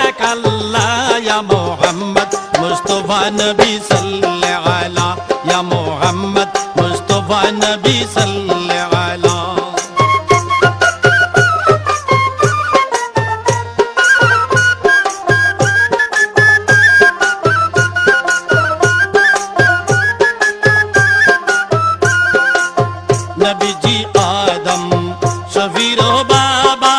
এক আল্লাহ ইয়া মোহাম্মদ মুস্তাফা নবী সাল্লাল্লাহু আলা ইয়া মোহাম্মদ মুস্তাফা নবী সাল্লাল্লাহু আলা नबी जी आदम शफीरो बाबा